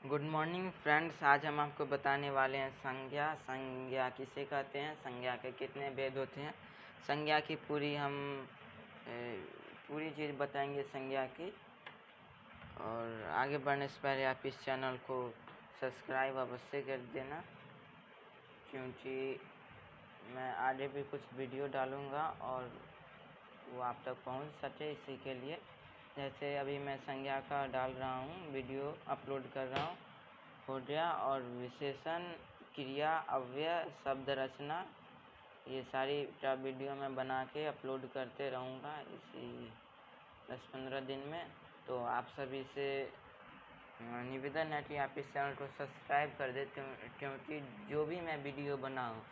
Good morning friends. आज हम आपको बताने वाले हैं संज्ञा। संज्ञा किसे कहते हैं, संज्ञा के कितने भेद होते हैं, संज्ञा की पूरी चीज़ बताएंगे संज्ञा की। और आगे बढ़ने से पहले आप इस चैनल को सब्सक्राइब अवश्य कर देना, क्योंकि मैं आगे भी कुछ वीडियो डालूँगा और वो आप तक पहुंच सके, इसी के लिए। जैसे अभी मैं संज्ञा का डाल रहा हूँ, वीडियो अपलोड कर रहा हूँ, हो गया। और विशेषण, क्रिया, अव्यय, शब्द रचना, ये सारी वीडियो मैं बना के अपलोड करते रहूँगा इसी 10-15 दिन में। तो आप सभी से निवेदन है कि आप इस चैनल को सब्सक्राइब कर दें, क्योंकि जो भी मैं वीडियो बनाऊँ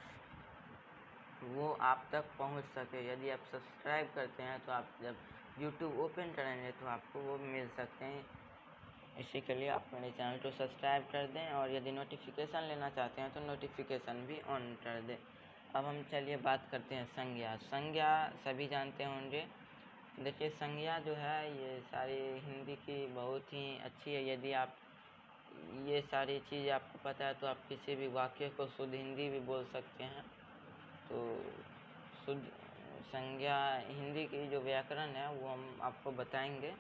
वो आप तक पहुंच सके। यदि आप सब्सक्राइब करते हैं तो आप जब YouTube ओपन करेंगे तो आपको वो मिल सकते हैं। इसी के लिए आप मेरे चैनल को सब्सक्राइब कर दें, और यदि नोटिफिकेशन लेना चाहते हैं तो नोटिफिकेशन भी ऑन कर दें। अब हम चलिए बात करते हैं संज्ञा। संज्ञा सभी जानते होंगे। देखिए, संज्ञा जो है ये सारी हिंदी की बहुत ही अच्छी है। यदि आप ये सारी चीज़ आपको पता है तो आप किसी भी वाक्य को शुद्ध हिंदी भी बोल सकते हैं। तो शुद्ध संज्ञा हिंदी की जो व्याकरण है वो हम आपको बताएंगे।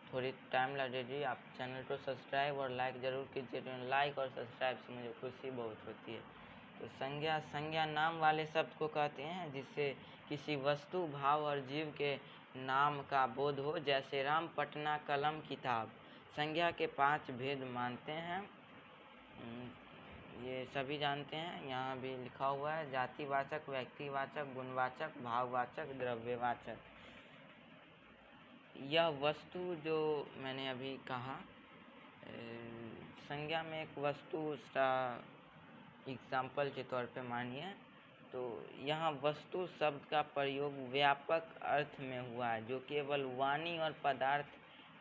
थोड़ी टाइम लगेगी। आप चैनल को सब्सक्राइब और लाइक ज़रूर कीजिए। लाइक और सब्सक्राइब से मुझे खुशी बहुत होती है। तो संज्ञा नाम वाले शब्द को कहते हैं जिससे किसी वस्तु, भाव और जीव के नाम का बोध हो, जैसे राम, पटना, कलम, किताब। संज्ञा के 5 भेद मानते हैं, ये सभी जानते हैं। यहाँ भी लिखा हुआ है: जातिवाचक, व्यक्तिवाचक, गुणवाचक, भाववाचक, द्रव्यवाचक। यह वस्तु जो मैंने अभी कहा, संज्ञा में एक वस्तु, उसका एग्जाम्पल के तौर पे मानिए तो यहाँ वस्तु शब्द का प्रयोग व्यापक अर्थ में हुआ है, जो केवल वाणी और पदार्थ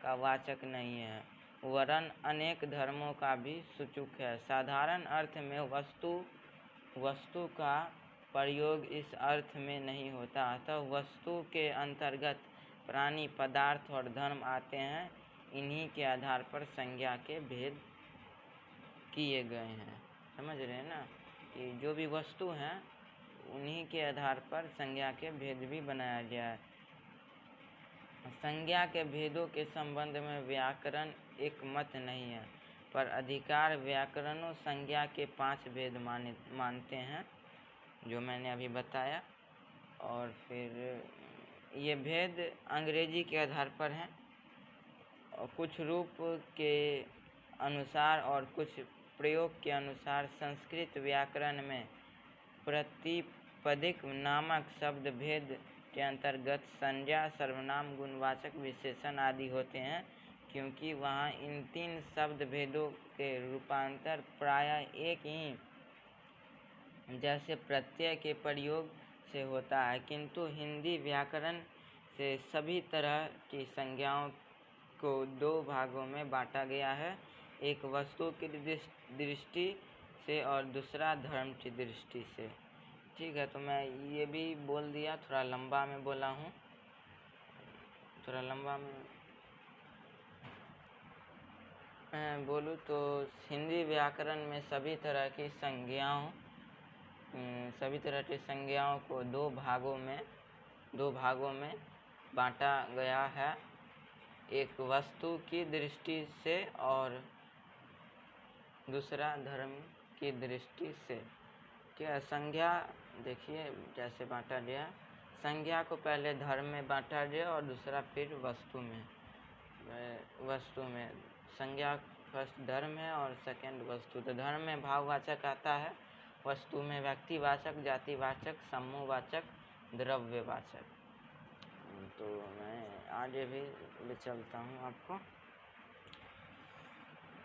का वाचक नहीं है, वरन अनेक धर्मों का भी सूचक है। साधारण अर्थ में वस्तु का प्रयोग इस अर्थ में नहीं होता, अतः वस्तु के अंतर्गत प्राणी, पदार्थ और धर्म आते हैं। इन्हीं के आधार पर संज्ञा के भेद किए गए हैं। समझ रहे हैं ना, कि जो भी वस्तु हैं उन्हीं के आधार पर संज्ञा के भेद भी बनाया गया है। संज्ञा के भेदों के संबंध में व्याकरण एक मत नहीं है, पर अधिकार व्याकरणों संज्ञा के 5 भेद मानते हैं, जो मैंने अभी बताया। और फिर ये भेद अंग्रेजी के आधार पर हैं, और कुछ रूप के अनुसार और कुछ प्रयोग के अनुसार संस्कृत व्याकरण में प्रतिपदिक नामक शब्द भेद के अंतर्गत संज्ञा, सर्वनाम, गुणवाचक, विशेषण आदि होते हैं, क्योंकि वहाँ इन 3 शब्द भेदों के रूपांतर प्रायः एक ही जैसे प्रत्यय के प्रयोग से होता है। किंतु हिंदी व्याकरण से सभी तरह की संज्ञाओं को 2 भागों में बांटा गया है, एक वस्तु की दृष्टि से और दूसरा धर्म की दृष्टि से। ठीक है, तो मैं ये भी बोल दिया, थोड़ा लंबा में बोला हूँ, थोड़ा लंबा में मैं बोलूँ तो हिंदी व्याकरण में सभी तरह की संज्ञाओं को 2 भागों में बांटा गया है, एक वस्तु की दृष्टि से और दूसरा धर्म की दृष्टि से। क्या संज्ञा देखिए कैसे बांटा गया। संज्ञा को पहले धर्म में बांटा गया और दूसरा फिर वस्तु में। संज्ञा फर्स्ट धर्म है और सेकंड वस्तु। तो धर्म में भाववाचक आता है, वस्तु में व्यक्तिवाचक, जातिवाचक, समूहवाचक, द्रव्यवाचक। तो मैं आगे भी ले चलता हूँ आपको।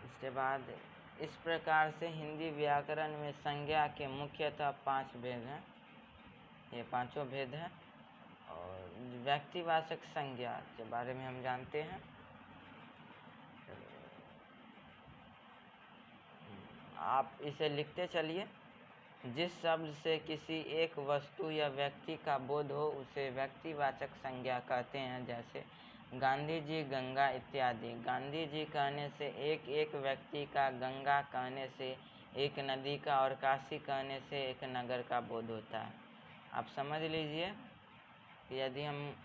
इसके बाद इस प्रकार से हिंदी व्याकरण में संज्ञा के मुख्यतः 5 भेद हैं, ये 5 भेद हैं। और व्यक्तिवाचक संज्ञा के बारे में हम जानते हैं। आप इसे लिखते चलिए। जिस शब्द से किसी एक वस्तु या व्यक्ति का बोध हो उसे व्यक्तिवाचक संज्ञा कहते हैं, जैसे गांधी जी, गंगा इत्यादि। गांधी जी कहने से एक एक व्यक्ति का, गंगा कहने से एक नदी का, और काशी कहने से एक नगर का बोध होता है। आप समझ लीजिए, यदि हम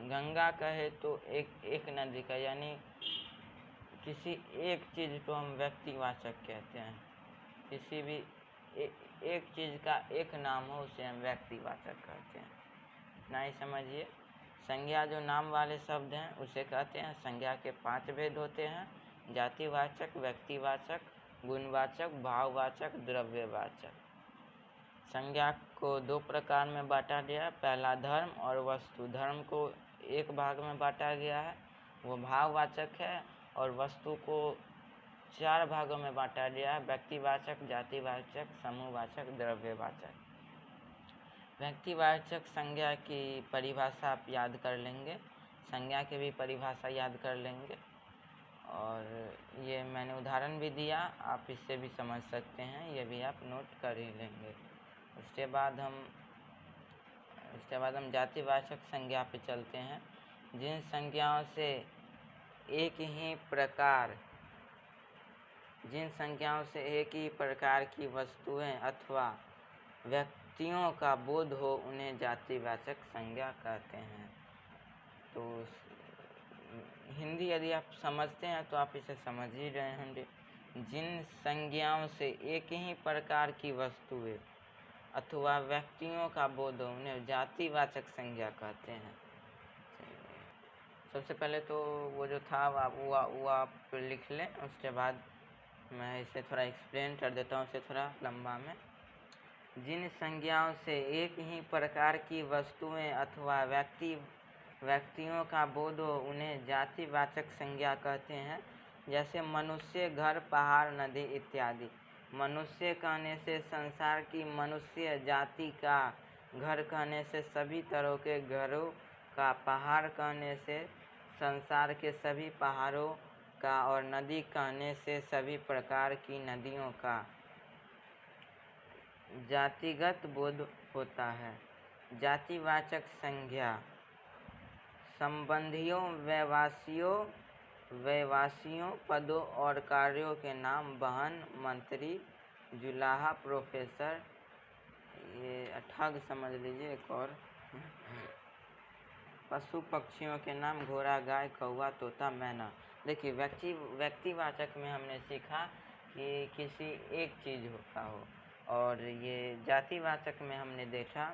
गंगा कहे तो एक नदी का, यानी किसी एक चीज़ को हम व्यक्तिवाचक कहते हैं। किसी भी एक चीज़ का एक नाम हो उसे हम व्यक्तिवाचक कहते हैं। इतना ही समझिए। संज्ञा जो नाम वाले शब्द हैं उसे कहते हैं। संज्ञा के 5 भेद होते हैं: जातिवाचक, व्यक्तिवाचक, गुणवाचक, भाववाचक, द्रव्यवाचक। संज्ञा को 2 प्रकार में बांटा गया है। पहला धर्म और वस्तु। धर्म को एक भाग में बांटा गया है, वो भाववाचक है, और वस्तु को 4 भागों में बांटा गया है: व्यक्तिवाचक, जातिवाचक, समूहवाचक, द्रव्यवाचक। व्यक्तिवाचक संज्ञा की परिभाषा आप याद कर लेंगे, संज्ञा की भी परिभाषा याद कर लेंगे, और ये मैंने उदाहरण भी दिया, आप इससे भी समझ सकते हैं, ये भी आप नोट कर ही लेंगे। उसके बाद हम जातिवाचक संज्ञा पे चलते हैं। जिन संज्ञाओं से एक ही प्रकार की वस्तुएं अथवा व्यक्तियों का बोध हो उन्हें जातिवाचक संज्ञा कहते हैं। तो हिंदी यदि आप समझते हैं तो आप इसे समझ ही रहे होंगे। जिन संज्ञाओं से एक ही प्रकार की वस्तुएं अथवा व्यक्तियों का बोध हो उन्हें जातिवाचक संज्ञा कहते हैं। सबसे पहले तो वो जो था वो आप लिख लें, उसके बाद मैं इसे थोड़ा एक्सप्लेन कर देता हूँ, इसे थोड़ा लंबा में। जिन संज्ञाओं से एक ही प्रकार की वस्तुएं अथवा व्यक्तियों का बोध हो उन्हें जातिवाचक संज्ञा कहते हैं। जैसे मनुष्य, घर, पहाड़, नदी इत्यादि। मनुष्य कहने से संसार की मनुष्य जाति का, घर कहने से सभी तरह के घरों का, पहाड़ कहने से संसार के सभी पहाड़ों का, और नदी कहने से सभी प्रकार की नदियों का जातिगत बोध होता है। जातिवाचक संज्ञा संबंधियों, व्यवसायियों, पदों और कार्यों के नाम, बहन, मंत्री, जुलाहा, प्रोफेसर, ये ठग समझ लीजिए एक और। पशु पक्षियों के नाम, घोड़ा, गाय, कौवा, तोता, मैना। देखिए, व्यक्तिवाचक में हमने सीखा कि किसी एक चीज़ का हो, और ये जातिवाचक में हमने देखा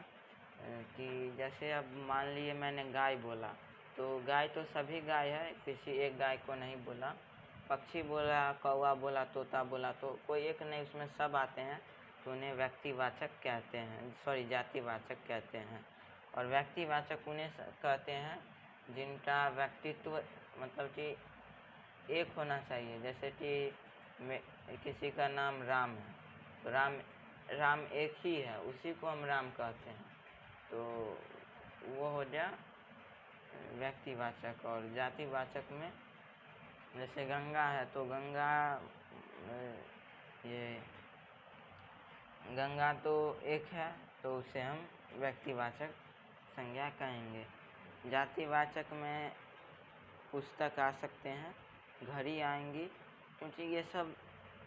कि जैसे अब मान लिए मैंने गाय बोला, तो गाय तो सभी गाय है, किसी एक गाय को नहीं बोला। पक्षी बोला, कौवा बोला, तोता बोला, तो कोई एक नहीं, उसमें सब आते हैं, तो उन्हें व्यक्तिवाचक कहते हैं, जातिवाचक कहते हैं। और व्यक्तिवाचक उन्हें कहते हैं जिनका व्यक्तित्व मतलब कि एक होना चाहिए। जैसे कि किसी का नाम राम है, तो राम एक ही है, उसी को हम राम कहते हैं, तो वो हो गया व्यक्तिवाचक। और जातिवाचक में जैसे गंगा है, तो गंगा तो एक है, तो उसे हम व्यक्तिवाचक संज्ञा कहेंगे। जातिवाचक में पुस्तक आ सकते हैं, घड़ी आएंगी, क्योंकि ये सब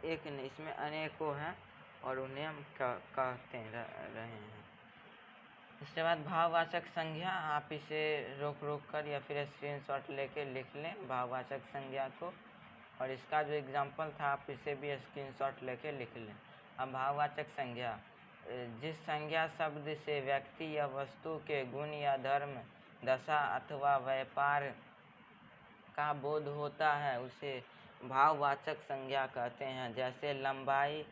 एक नहीं, इसमें अनेकों हैं और उन्हें हम कहते रहे हैं। इसके बाद भाववाचक संज्ञा, आप इसे रोक कर या फिर स्क्रीनशॉट लेके लिख लें भाववाचक संज्ञा को, और इसका जो एग्जाम्पल था आप इसे भी स्क्रीनशॉट लेके लिख लें। अब भाववाचक संज्ञा, जिस संज्ञा शब्द से व्यक्ति या वस्तु के गुण या धर्म, दशा अथवा व्यापार का बोध होता है उसे भाववाचक संज्ञा कहते हैं। जैसे लंबाई,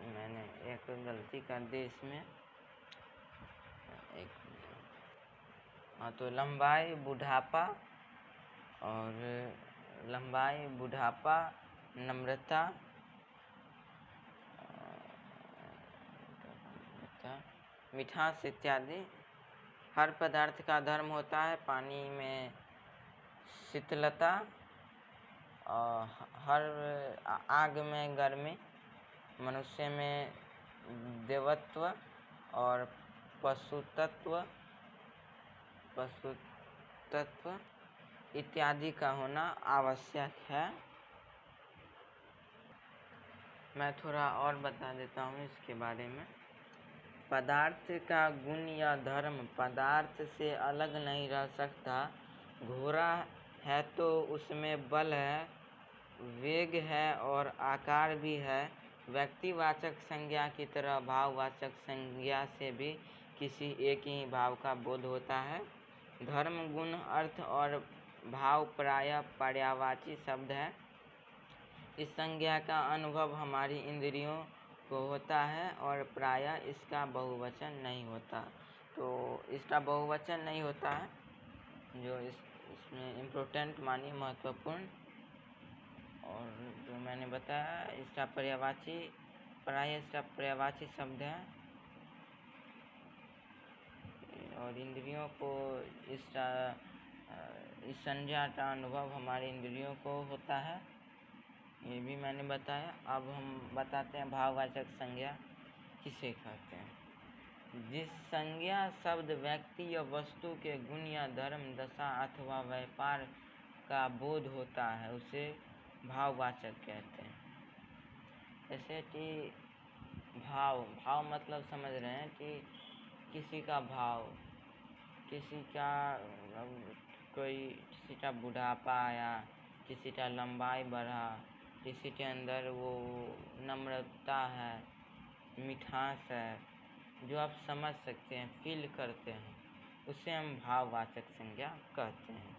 मैंने एक गलती कर दी इसमें, तो लंबाई, बुढ़ापा, नम्रता, मिठास इत्यादि। हर पदार्थ का धर्म होता है पानी में शीतलता, और हर आग में गर्मी, मनुष्य में देवत्व और पशुत्व तत्व इत्यादि का होना आवश्यक है। मैं थोड़ा और बता देता हूँ इसके बारे में। पदार्थ का गुण या धर्म पदार्थ से अलग नहीं रह सकता। घोड़ा है तो उसमें बल है, वेग है और आकार भी है। व्यक्तिवाचक संज्ञा की तरह भाववाचक संज्ञा से भी किसी एक ही भाव का बोध होता है। धर्म, गुण, अर्थ और भाव प्रायः पर्यायवाची शब्द है। इस संज्ञा का अनुभव हमारी इंद्रियों को होता है और प्रायः इसका बहुवचन नहीं होता। तो इसका बहुवचन नहीं होता है, जो इसमें इम्पोर्टेंट मानिए, महत्वपूर्ण। और जो मैंने बताया इसका पर्यायवाची, प्रायः इसका पर्यायवाची शब्द है और इंद्रियों को इस संज्ञा का अनुभव हमारी इंद्रियों को होता है, ये भी मैंने बताया। अब हम बताते हैं भाववाचक संज्ञा किसे कहते हैं। जिस संज्ञा शब्द व्यक्ति या वस्तु के गुण या धर्म, दशा अथवा व्यापार का बोध होता है उसे भाववाचक कहते हैं। जैसे कि भाव मतलब समझ रहे हैं कि किसी का भाव, किसी का बुढ़ापा आया, किसी का लंबाई बढ़ा, किसी के अंदर वो नम्रता है, मिठास है, जो आप समझ सकते हैं, फील करते हैं, उसे हम भाववाचक संज्ञा कहते हैं।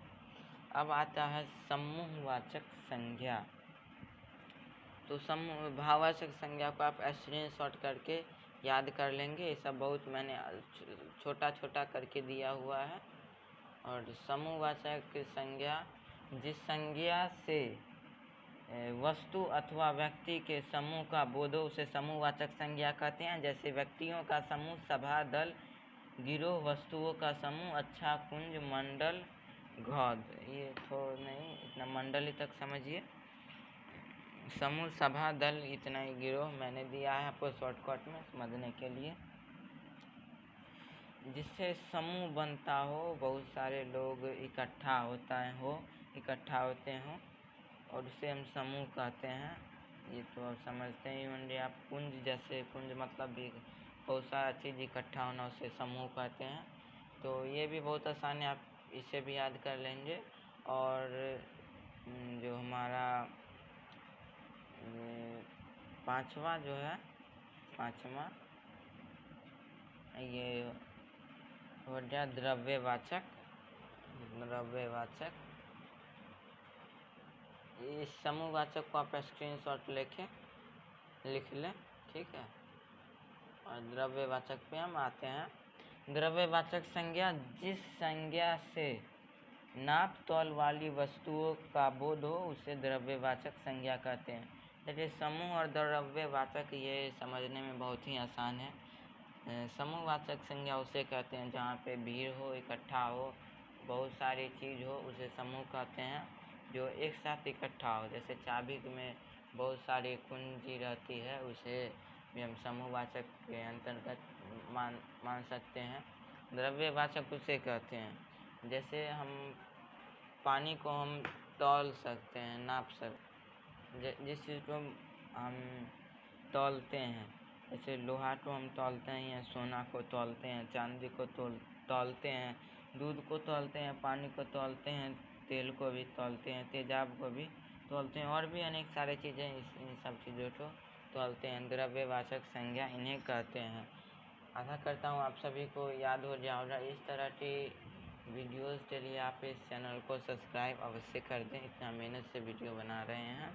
अब आता है समूहवाचक संज्ञा। तो भाववाचक संज्ञा को आप स्क्रीनशॉट करके याद कर लेंगे। ये सब बहुत मैंने छोटा छोटा करके दिया हुआ है। और समूहवाचक संज्ञा, जिस संज्ञा से वस्तु अथवा व्यक्ति के समूह का बोध हो उसे समूहवाचक संज्ञा कहते हैं। जैसे व्यक्तियों का समूह, सभा, दल, गिरोह, वस्तुओं का समूह, अच्छा, कुंज, मंडल, घौद। ये थोड़ा नहीं, इतना मंडल ही तक समझिए। समूह, सभा, दल, इतना ही गिरोह मैंने दिया है आपको शॉर्टकट में समझने के लिए। जिससे समूह बनता हो, बहुत सारे लोग इकट्ठा होते हों और उसे हम समूह कहते हैं। ये तो आप समझते ही होंगे आप। कुंज, जैसे कुंज मतलब भी बहुत सारा चीज़ इकट्ठा होना, उसे समूह कहते हैं। तो ये भी बहुत आसान है, आप इसे भी याद कर लेंगे। और जो हमारा पांचवा ये हो गया द्रव्यवाचक। इस समूहवाचक को आप स्क्रीनशॉट लिख लें, ठीक है। और द्रव्यवाचक पे हम आते हैं। द्रव्यवाचक संज्ञा, जिस संज्ञा से नाप तौल वाली वस्तुओं का बोध हो उसे द्रव्यवाचक संज्ञा कहते हैं। देखिए समूह और द्रव्यवाचक ये समझने में बहुत ही आसान है। समूहवाचक संज्ञा उसे कहते हैं जहाँ पे भीड़ हो, इकट्ठा हो, बहुत सारी चीज़ हो, उसे समूह कहते हैं। जो एक साथ इकट्ठा हो, जैसे चाबी में बहुत सारी कुंजी रहती है, उसे भी हम समूहवाचक के अंतर्गत मान सकते हैं। द्रव्यवाचक उसे कहते हैं जैसे हम पानी को हम तौल सकते हैं, नाप सकते, जिस चीज़ को हम तौलते हैं, जैसे लोहा को हम तौलते हैं या सोना को तौलते हैं, चांदी को तौलते हैं, दूध को तौलते हैं, पानी को तौलते हैं, तेल को भी तौलते हैं, तेजाब को भी तौलते हैं, और भी अनेक सारे चीज़ें इन सब चीज़ों को तौलते हैं। द्रव्यवाचक संज्ञा इन्हें कहते हैं। आशा करता हूँ आप सभी को याद हो जाएगा। इस तरह की वीडियोज़ के लिए आप इस चैनल को सब्सक्राइब अवश्य कर दें। इतना मेहनत से वीडियो बना रहे हैं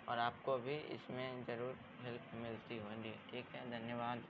और आपको भी इसमें ज़रूर हेल्प मिलती होगी। ठीक है, धन्यवाद।